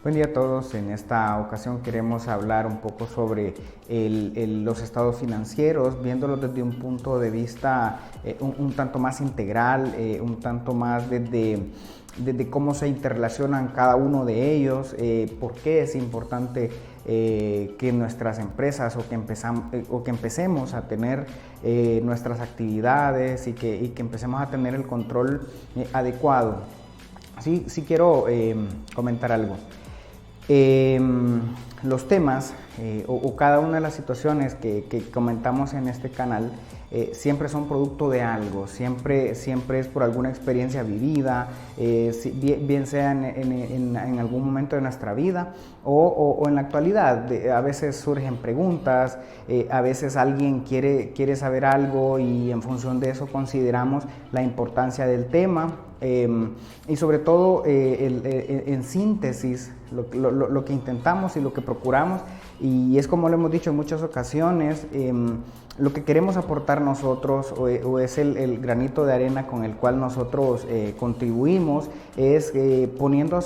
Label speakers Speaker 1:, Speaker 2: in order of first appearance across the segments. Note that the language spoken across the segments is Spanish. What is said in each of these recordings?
Speaker 1: Buen día a todos. En esta ocasión queremos hablar un poco sobre los estados financieros, viéndolos desde un punto de vista un tanto más integral, un tanto más desde cómo se interrelacionan cada uno de ellos, por qué es importante que nuestras empresas o que empecemos a tener nuestras actividades y que empecemos a tener el control adecuado. Sí quiero comentar algo. Los temas o cada una de las situaciones que comentamos en este canal siempre son producto de algo, siempre es por alguna experiencia vivida, bien sea en algún momento de nuestra vida o en la actualidad. A veces surgen preguntas, a veces alguien quiere saber algo y en función de eso consideramos la importancia del tema. Y sobre todo en síntesis lo que intentamos y lo que procuramos, y es como lo hemos dicho en muchas ocasiones, lo que queremos aportar nosotros o es el granito de arena con el cual nosotros contribuimos, es poniendo a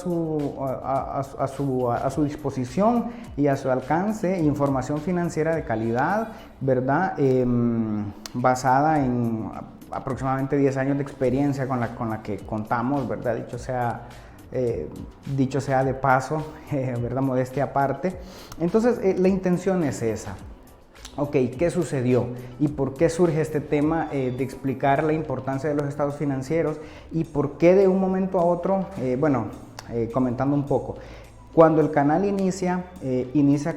Speaker 1: su disposición y a su alcance información financiera de calidad, ¿verdad? Basada en aproximadamente 10 años de experiencia con la que contamos, ¿verdad? Dicho sea de paso, ¿verdad? Modestia aparte. Entonces, la intención es esa. Ok, ¿qué sucedió? ¿Y por qué surge este tema de explicar la importancia de los estados financieros? ¿Y por qué de un momento a otro? Comentando un poco. Cuando el canal inicia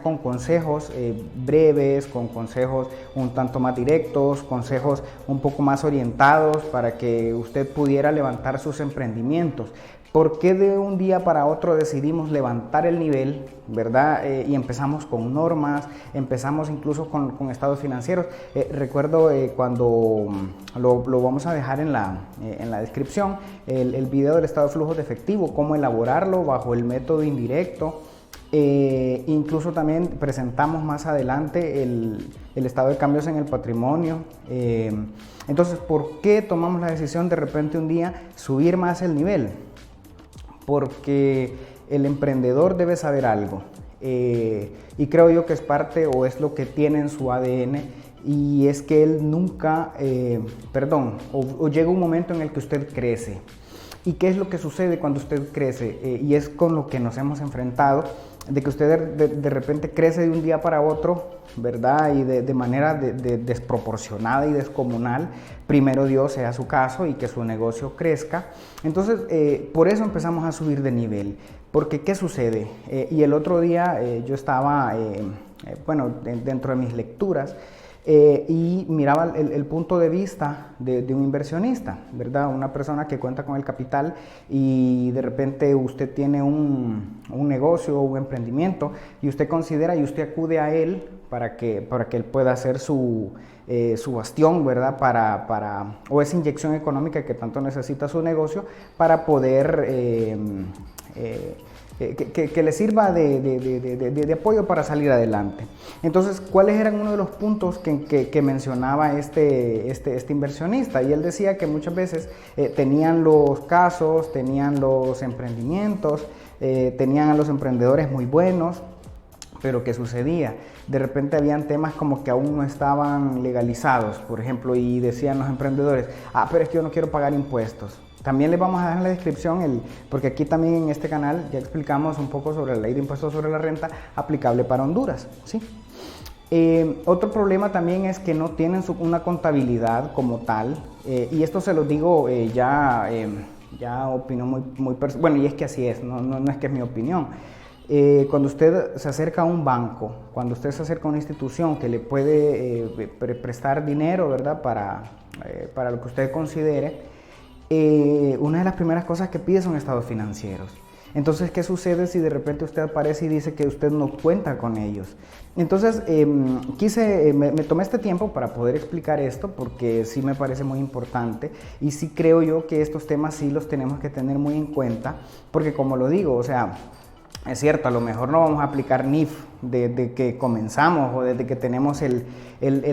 Speaker 1: con consejos breves, con consejos un tanto más directos, consejos un poco más orientados para que usted pudiera levantar sus emprendimientos. ¿Por qué de un día para otro decidimos levantar el nivel, verdad? Y empezamos con normas, empezamos incluso con estados financieros. Recuerdo cuando lo vamos a dejar en la descripción, el video del estado de flujos de efectivo, cómo elaborarlo bajo el método indirecto. Incluso también presentamos más adelante el estado de cambios en el patrimonio. Entonces, ¿por qué tomamos la decisión de repente un día subir más el nivel? Porque el emprendedor debe saber algo, y creo yo que es parte o es lo que tiene en su ADN, y es que él nunca, o llega un momento en el que usted crece. ¿Y qué es lo que sucede cuando usted crece? Y es con lo que nos hemos enfrentado, de que usted de repente crece de un día para otro, ¿verdad? Y de manera desproporcionada y descomunal. Primero Dios sea su caso y que su negocio crezca. Entonces, por eso empezamos a subir de nivel. Porque, ¿qué sucede? Y el otro día yo estaba, dentro de mis lecturas, y miraba el punto de vista de un inversionista, ¿verdad? Una persona que cuenta con el capital y de repente usted tiene un negocio o un emprendimiento y usted considera y usted acude a él para que él pueda hacer su bastión, ¿verdad? O esa inyección económica que tanto necesita su negocio para poder que le sirva de apoyo para salir adelante. Entonces, ¿cuáles eran uno de los puntos que mencionaba este inversionista? Y él decía que muchas veces tenían los casos, tenían los emprendimientos, tenían a los emprendedores muy buenos, pero ¿qué sucedía? De repente habían temas como que aún no estaban legalizados, por ejemplo, y decían los emprendedores, pero es que yo no quiero pagar impuestos. También les vamos a dejar en la descripción, porque aquí también en este canal ya explicamos un poco sobre la ley de impuestos sobre la renta aplicable para Honduras, ¿sí? Otro problema también es que no tienen una contabilidad como tal, y esto se lo digo ya opinión muy personal, bueno, y es que así es, no es que es mi opinión. Cuando usted se acerca a un banco, cuando usted se acerca a una institución que le puede prestar dinero, ¿verdad? Para lo que usted considere, una de las primeras cosas que pide son estados financieros. Entonces, ¿qué sucede si de repente usted aparece y dice que usted no cuenta con ellos? Entonces, me tomé este tiempo para poder explicar esto porque sí me parece muy importante y sí creo yo que estos temas sí los tenemos que tener muy en cuenta porque como lo digo, o sea, es cierto, a lo mejor no vamos a aplicar NIF desde que comenzamos o desde que tenemos el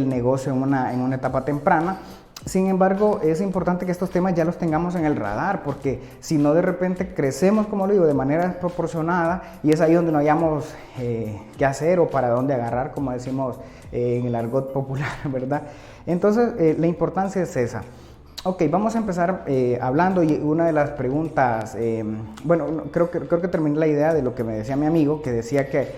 Speaker 1: negocio en una etapa temprana. Sin embargo, es importante que estos temas ya los tengamos en el radar, porque si no de repente crecemos, como lo digo, de manera desproporcionada y es ahí donde no hayamos qué hacer o para dónde agarrar, como decimos en el argot popular, ¿verdad? Entonces, la importancia es esa. Ok, vamos a empezar hablando y una de las preguntas, bueno, creo que terminé la idea de lo que me decía mi amigo, que decía que,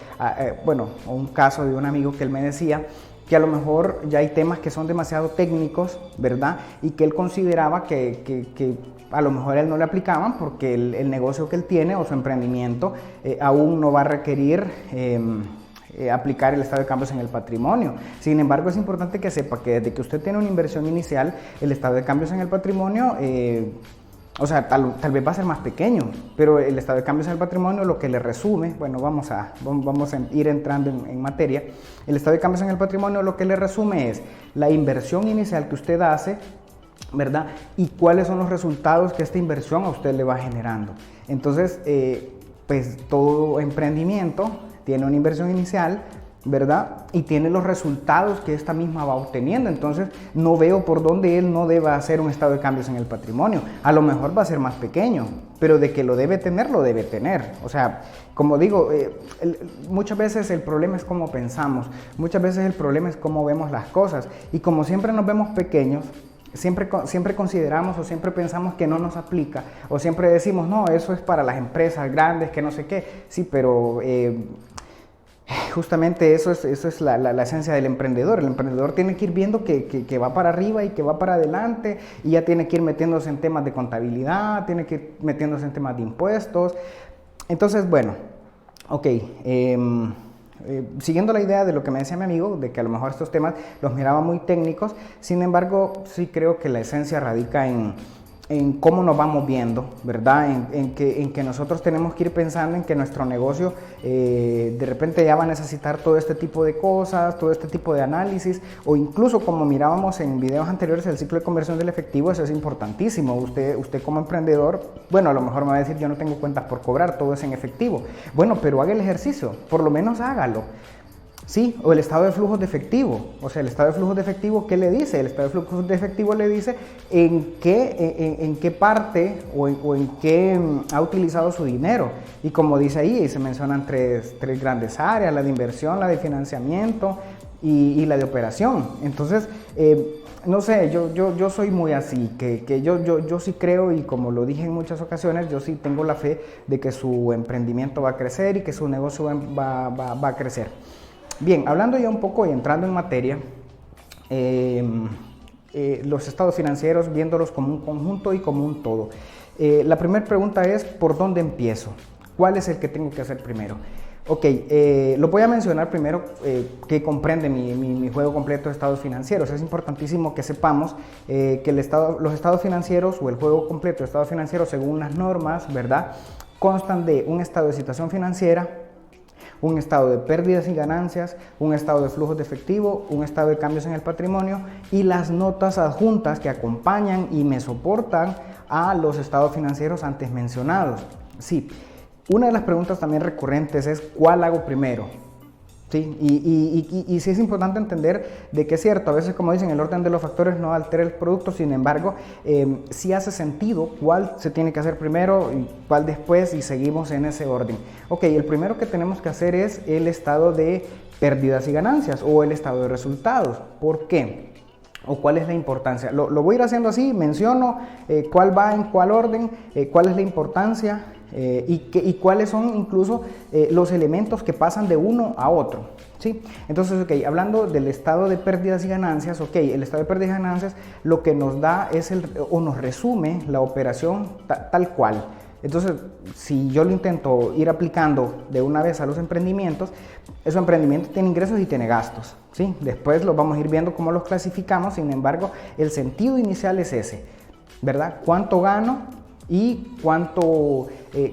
Speaker 1: bueno, un caso de un amigo que él me decía, que a lo mejor ya hay temas que son demasiado técnicos, ¿verdad? Y que él consideraba que a lo mejor a él no le aplicaban porque el negocio que él tiene o su emprendimiento aún no va a requerir aplicar el estado de cambios en el patrimonio. Sin embargo, es importante que sepa que desde que usted tiene una inversión inicial, el estado de cambios en el patrimonio o sea, tal vez va a ser más pequeño, pero el estado de cambios en el patrimonio lo que le resume, bueno, vamos a ir entrando en materia, el estado de cambios en el patrimonio lo que le resume es la inversión inicial que usted hace, ¿verdad? Y cuáles son los resultados que esta inversión a usted le va generando. Entonces, pues todo emprendimiento tiene una inversión inicial, ¿verdad? Y tiene los resultados que esta misma va obteniendo. Entonces, no veo por dónde él no deba hacer un estado de cambios en el patrimonio. A lo mejor va a ser más pequeño, pero de que lo debe tener, lo debe tener. O sea, como digo, muchas veces el problema es cómo pensamos, muchas veces el problema es cómo vemos las cosas. Y como siempre nos vemos pequeños, siempre consideramos o siempre pensamos que no nos aplica, o siempre decimos, no, eso es para las empresas grandes, que no sé qué. Sí, pero justamente eso es la esencia del emprendedor. El emprendedor tiene que ir viendo que va para arriba y que va para adelante y ya tiene que ir metiéndose en temas de contabilidad, tiene que ir metiéndose en temas de impuestos. Entonces, bueno, ok, siguiendo la idea de lo que me decía mi amigo, de que a lo mejor estos temas los miraba muy técnicos, sin embargo, sí creo que la esencia radica en cómo nos vamos viendo, ¿verdad? En que nosotros tenemos que ir pensando en que nuestro negocio de repente ya va a necesitar todo este tipo de cosas, todo este tipo de análisis, o incluso como mirábamos en videos anteriores, el ciclo de conversión del efectivo, eso es importantísimo. Usted como emprendedor, bueno, a lo mejor me va a decir, yo no tengo cuentas por cobrar, todo es en efectivo. Bueno, pero haga el ejercicio, por lo menos hágalo. Sí, o el estado de flujos de efectivo. O sea, el estado de flujos de efectivo, ¿qué le dice? El estado de flujos de efectivo le dice en qué parte o en qué ha utilizado su dinero. Y como dice ahí, se mencionan tres grandes áreas, la de inversión, la de financiamiento y la de operación. Entonces, no sé, yo soy muy así, que yo sí creo, y como lo dije en muchas ocasiones, yo sí tengo la fe de que su emprendimiento va a crecer y que su negocio va a crecer. Bien, hablando ya un poco y entrando en materia, los estados financieros, viéndolos como un conjunto y como un todo. La primera pregunta es, ¿por dónde empiezo? ¿Cuál es el que tengo que hacer primero? Ok, lo voy a mencionar primero que comprende mi juego completo de estados financieros. Es importantísimo que sepamos que los estados financieros o el juego completo de estados financieros, según las normas, ¿verdad?, constan de un estado de situación financiera, un estado de pérdidas y ganancias, un estado de flujos de efectivo, un estado de cambios en el patrimonio y las notas adjuntas que acompañan y me soportan a los estados financieros antes mencionados. Sí, una de las preguntas también recurrentes es ¿cuál hago primero? Sí, y sí es importante entender de que es cierto, a veces como dicen, el orden de los factores no altera el producto, sin embargo, sí hace sentido cuál se tiene que hacer primero y cuál después y seguimos en ese orden. Ok, el primero que tenemos que hacer es el estado de pérdidas y ganancias o el estado de resultados. ¿Por qué? ¿O cuál es la importancia? Lo voy a ir haciendo así, menciono cuál va en cuál orden, cuál es la importancia y cuáles son incluso los elementos que pasan de uno a otro, ¿sí? Entonces, ok, hablando del estado de pérdidas y ganancias, ok, el estado de pérdidas y ganancias lo que nos da es o nos resume la operación tal cual. Entonces, si yo lo intento ir aplicando de una vez a los emprendimientos, esos emprendimientos tienen ingresos y tienen gastos, ¿sí? Después los vamos a ir viendo cómo los clasificamos, sin embargo, el sentido inicial es ese, ¿verdad? ¿Cuánto gano y cuánto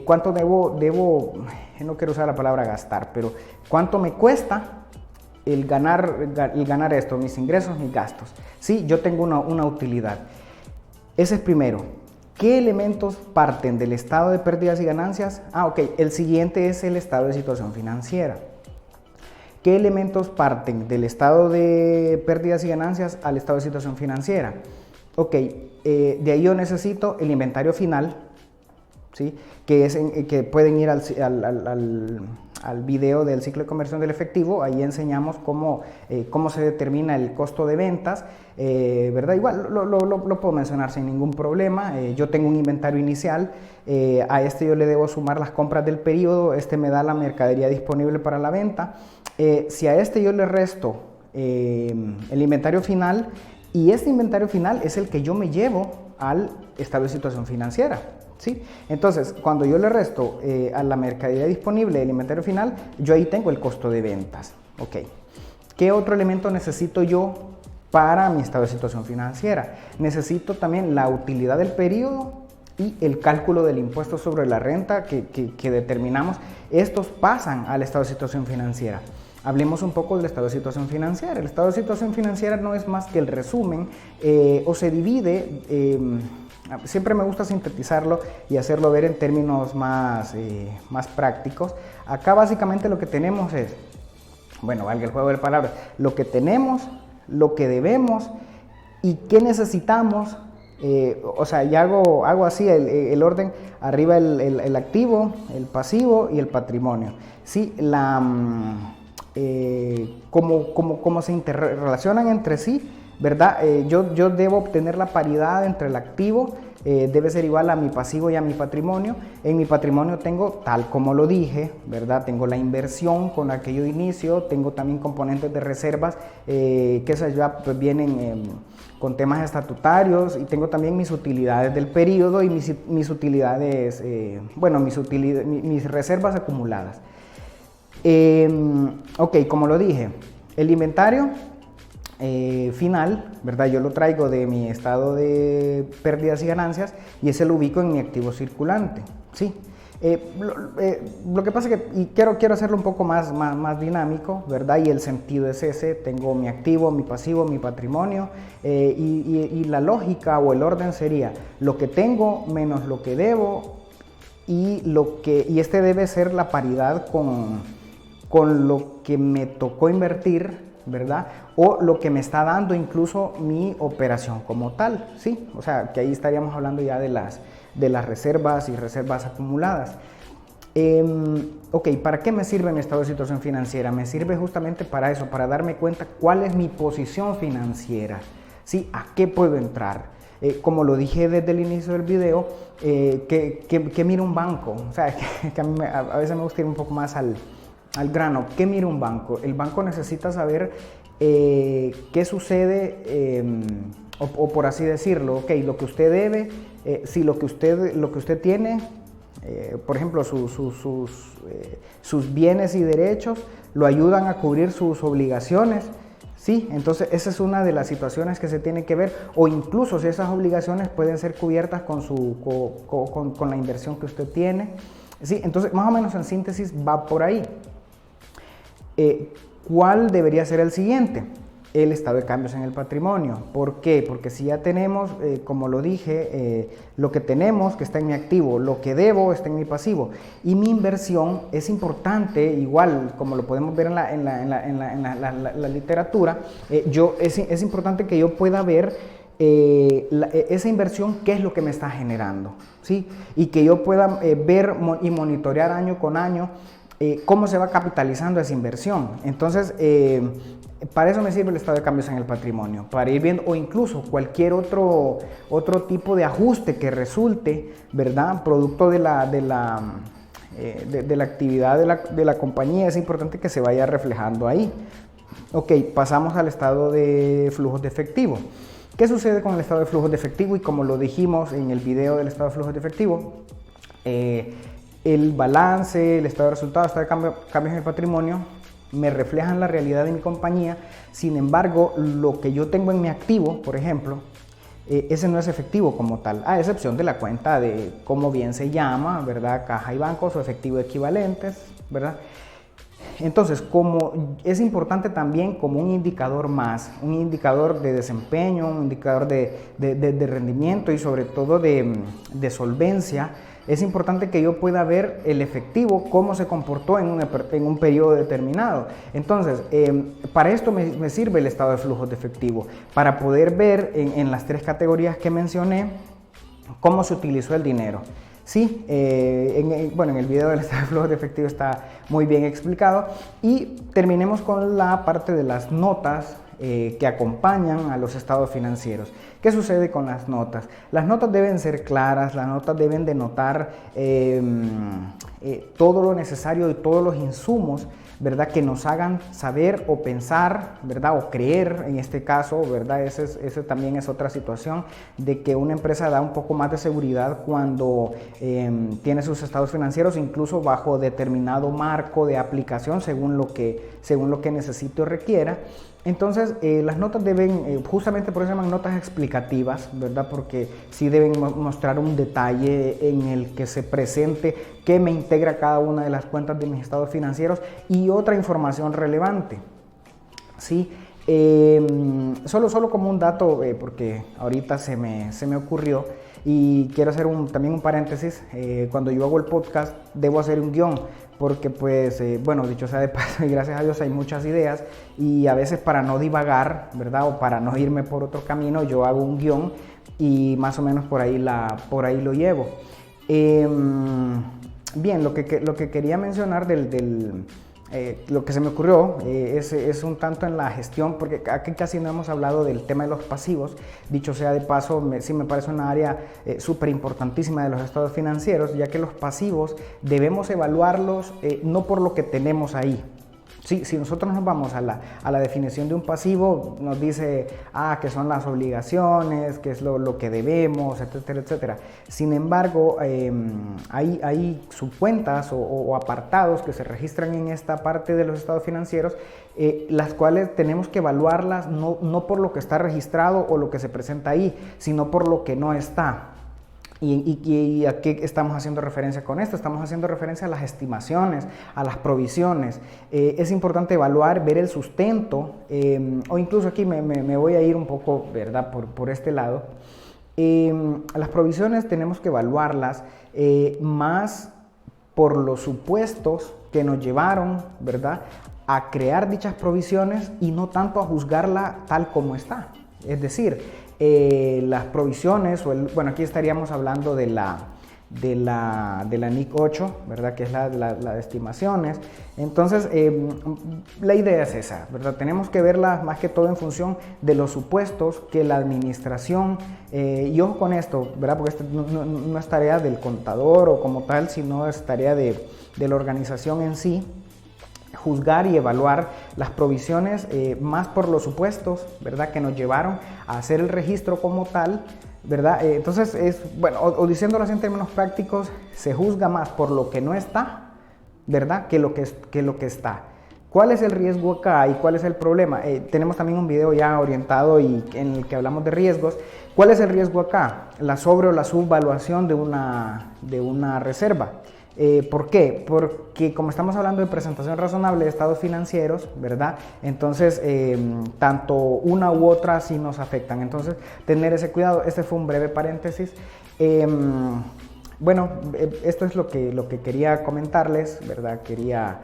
Speaker 1: cuánto no quiero usar la palabra gastar, pero cuánto me cuesta el ganar esto, mis ingresos, mis gastos. Sí, yo tengo una utilidad. Ese es primero. ¿Qué elementos parten del estado de pérdidas y ganancias? Ok, el siguiente es el estado de situación financiera. ¿Qué elementos parten del estado de pérdidas y ganancias al estado de situación financiera? Ok, de ahí yo necesito el inventario final, ¿sí? Que pueden ir al video del ciclo de conversión del efectivo. Ahí enseñamos cómo se determina el costo de ventas, ¿verdad? Igual lo puedo mencionar sin ningún problema. Yo tengo un inventario inicial, a este yo le debo sumar las compras del periodo, este me da la mercadería disponible para la venta. Si a este yo le resto el inventario final, y este inventario final es el que yo me llevo al estado de situación financiera, ¿sí? Entonces, cuando yo le resto a la mercadería disponible el inventario final, yo ahí tengo el costo de ventas. Ok. ¿Qué otro elemento necesito yo para mi estado de situación financiera? Necesito también la utilidad del periodo y el cálculo del impuesto sobre la renta que determinamos. Estos pasan al estado de situación financiera. Hablemos un poco del estado de situación financiera. El estado de situación financiera no es más que el resumen o se divide, siempre me gusta sintetizarlo y hacerlo ver en términos más prácticos. Acá básicamente lo que tenemos es, bueno, valga el juego de palabras, lo que tenemos, lo que debemos y qué necesitamos. O sea, ya hago así el orden, arriba el activo, el pasivo y el patrimonio. Sí, cómo se interrelacionan entre sí, ¿verdad? Yo debo obtener la paridad entre el activo, debe ser igual a mi pasivo y a mi patrimonio. En mi patrimonio tengo, tal como lo dije, ¿verdad? Tengo la inversión con la que yo inicio, tengo también componentes de reservas, que esas ya pues, vienen con temas estatutarios, y tengo también mis utilidades del periodo y mis utilidades, mis reservas acumuladas. Ok, como lo dije, el inventario final, ¿verdad? Yo lo traigo de mi estado de pérdidas y ganancias y ese lo ubico en mi activo circulante, ¿sí? Lo que pasa es que, y quiero hacerlo un poco más dinámico, ¿verdad? Y el sentido es ese: tengo mi activo, mi pasivo, mi patrimonio, y la lógica o el orden sería lo que tengo menos lo que debo, y este debe ser la paridad con lo que me tocó invertir, ¿verdad? O lo que me está dando incluso mi operación como tal, ¿sí? O sea, que ahí estaríamos hablando ya de las reservas y reservas acumuladas. Ok, ¿para qué me sirve mi estado de situación financiera? Me sirve justamente para eso, para darme cuenta cuál es mi posición financiera, ¿sí? ¿A qué puedo entrar? Como lo dije desde el inicio del video, que mira un banco. O sea, que a veces me gusta ir un poco más al grano. ¿Qué mira un banco? El banco necesita saber qué sucede, o por así decirlo, ok, lo que usted debe, si lo que usted tiene, por ejemplo, sus bienes y derechos lo ayudan a cubrir sus obligaciones, ¿sí? Entonces esa es una de las situaciones que se tiene que ver, o incluso si esas obligaciones pueden ser cubiertas con la inversión que usted tiene, ¿sí? Entonces, más o menos en síntesis va por ahí. ¿Cuál debería ser el siguiente? El estado de cambios en el patrimonio. ¿Por qué? Porque si ya tenemos, como lo dije, lo que tenemos que está en mi activo, lo que debo está en mi pasivo, y mi inversión es importante, igual como lo podemos ver en la literatura, es importante que yo pueda ver esa inversión, qué es lo que me está generando, ¿sí? Y que yo pueda ver y monitorear año con año cómo se va capitalizando esa inversión. Entonces, para eso me sirve el estado de cambios en el patrimonio, para ir viendo, o incluso cualquier otro tipo de ajuste que resulte, ¿verdad? Producto de la actividad de la compañía, es importante que se vaya reflejando ahí. Ok, pasamos al estado de flujos de efectivo. ¿Qué sucede con el estado de flujos de efectivo? Y como lo dijimos en el video del estado de flujos de efectivo, el balance, el estado de resultados, el estado de cambios en el patrimonio me reflejan la realidad de mi compañía. Sin embargo, lo que yo tengo en mi activo, por ejemplo, ese no es efectivo como tal, a excepción de la cuenta de cómo bien se llama, ¿verdad? Caja y bancos o efectivo equivalentes, ¿verdad? Entonces, como es importante también como un indicador más, un indicador de desempeño, un indicador de rendimiento y sobre todo de solvencia, es importante que yo pueda ver el efectivo, cómo se comportó en un periodo determinado. Entonces, para esto me sirve el estado de flujos de efectivo, para poder ver en las tres categorías que mencioné cómo se utilizó el dinero. Sí, en el video del estado de flujos de efectivo está muy bien explicado. Y terminemos con la parte de las notas que acompañan a los estados financieros. ¿Qué sucede con las notas? Las notas deben ser claras, las notas deben denotar todo lo necesario y todos los insumos, ¿verdad?, que nos hagan saber o pensar, ¿verdad?, o creer en este caso, ¿verdad? Ese también es otra situación de que una empresa da un poco más de seguridad cuando tiene sus estados financieros incluso bajo determinado marco de aplicación según lo que necesite o requiera. Entonces, las notas deben, justamente por eso se llaman notas explicativas, ¿verdad? Porque sí deben mostrar un detalle en el que se presente qué me integra cada una de las cuentas de mis estados financieros y otra información relevante, ¿sí? Solo como un dato, porque ahorita se me ocurrió y quiero hacer también un paréntesis. Cuando yo hago el podcast debo hacer un guión porque pues, dicho sea de paso y gracias a Dios hay muchas ideas y a veces para no divagar, ¿verdad? O para no irme por otro camino, yo hago un guión y más o menos por ahí lo llevo. Bien, lo que quería mencionar lo que se me ocurrió es un tanto en la gestión, porque aquí casi no hemos hablado del tema de los pasivos. Dicho sea de paso, sí me parece una área súper importantísima de los estados financieros, ya que los pasivos debemos evaluarlos no por lo que tenemos ahí. Sí, si nosotros nos vamos a la definición de un pasivo, nos dice que son las obligaciones, que es lo que debemos, etcétera, etcétera. Sin embargo, hay subcuentas o apartados que se registran en esta parte de los estados financieros, las cuales tenemos que evaluarlas no por lo que está registrado o lo que se presenta ahí, sino por lo que no está. ¿Y a qué estamos haciendo referencia con esto? Estamos haciendo referencia a las estimaciones, a las provisiones. Es importante evaluar, ver el sustento, o incluso aquí me voy a ir un poco, ¿verdad?, por este lado. Las provisiones tenemos que evaluarlas más por los supuestos que nos llevaron, ¿verdad?, a crear dichas provisiones y no tanto a juzgarla tal como está. Es decir, las provisiones, aquí estaríamos hablando de la NIC 8, ¿verdad?, que es la de estimaciones. Entonces, la idea es esa, ¿verdad? Tenemos que verla más que todo en función de los supuestos que la administración, y ojo con esto, ¿verdad?, porque esto no es tarea del contador o como tal, sino es tarea de la organización en sí, juzgar y evaluar las provisiones más por los supuestos, ¿verdad?, que nos llevaron a hacer el registro como tal, ¿verdad? Entonces, o diciéndolo así en términos prácticos, se juzga más por lo que no está, ¿verdad?, que lo que está. ¿Cuál es el riesgo acá y cuál es el problema? Tenemos también un video ya orientado y en el que hablamos de riesgos. ¿Cuál es el riesgo acá? La sobre o la subvaluación de una reserva. ¿Por qué? Porque como estamos hablando de presentación razonable de estados financieros, ¿verdad? Entonces, tanto una u otra sí nos afectan. Entonces, tener ese cuidado. Este fue un breve paréntesis. Esto es lo que quería comentarles, ¿verdad? Quería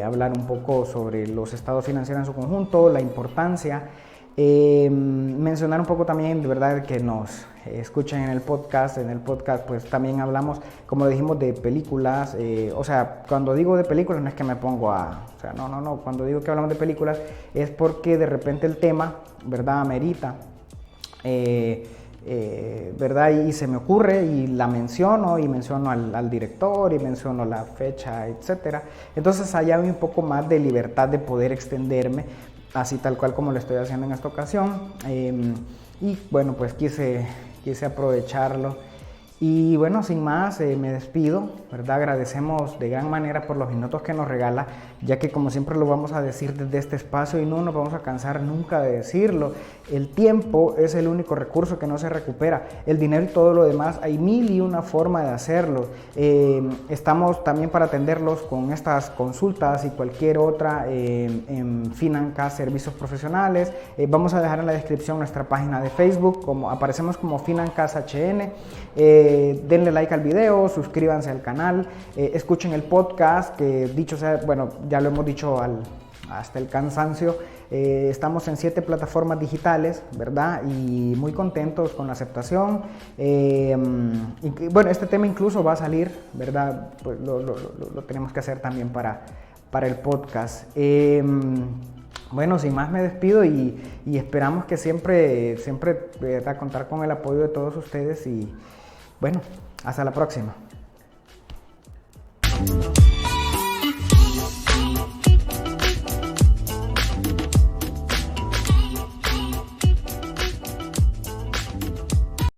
Speaker 1: hablar un poco sobre los estados financieros en su conjunto, la importancia. Mencionar un poco también, de verdad, que nos escuchen en el podcast. En el podcast pues también hablamos, como dijimos, de películas. Cuando digo de películas no es que me pongo no, cuando digo que hablamos de películas es porque de repente el tema, ¿verdad?, amerita, ¿verdad? Y se me ocurre y la menciono al director y menciono la fecha, etcétera. Entonces allá hay un poco más de libertad de poder extenderme, así tal cual como lo estoy haciendo en esta ocasión. Pues quise aprovecharlo Y bueno, sin más, me despido, ¿verdad? Agradecemos de gran manera por los minutos que nos regala, ya que como siempre lo vamos a decir desde este espacio y no nos vamos a cansar nunca de decirlo, el tiempo es el único recurso que no se recupera, el dinero y todo lo demás, hay mil y una forma de hacerlo. Estamos también para atenderlos con estas consultas y cualquier otra en Financa Servicios Profesionales. Vamos a dejar en la descripción nuestra página de Facebook, aparecemos como Financas HN. Denle like al video, suscríbanse al canal, escuchen el podcast, que dicho sea, bueno, ya lo hemos dicho hasta el cansancio, estamos en 7 plataformas digitales, ¿verdad? Y muy contentos con la aceptación. Y bueno, este tema incluso va a salir, ¿verdad? Pues lo tenemos que hacer también para el podcast. Bueno, sin más me despido y esperamos que siempre contar con el apoyo de todos ustedes y bueno, hasta la próxima.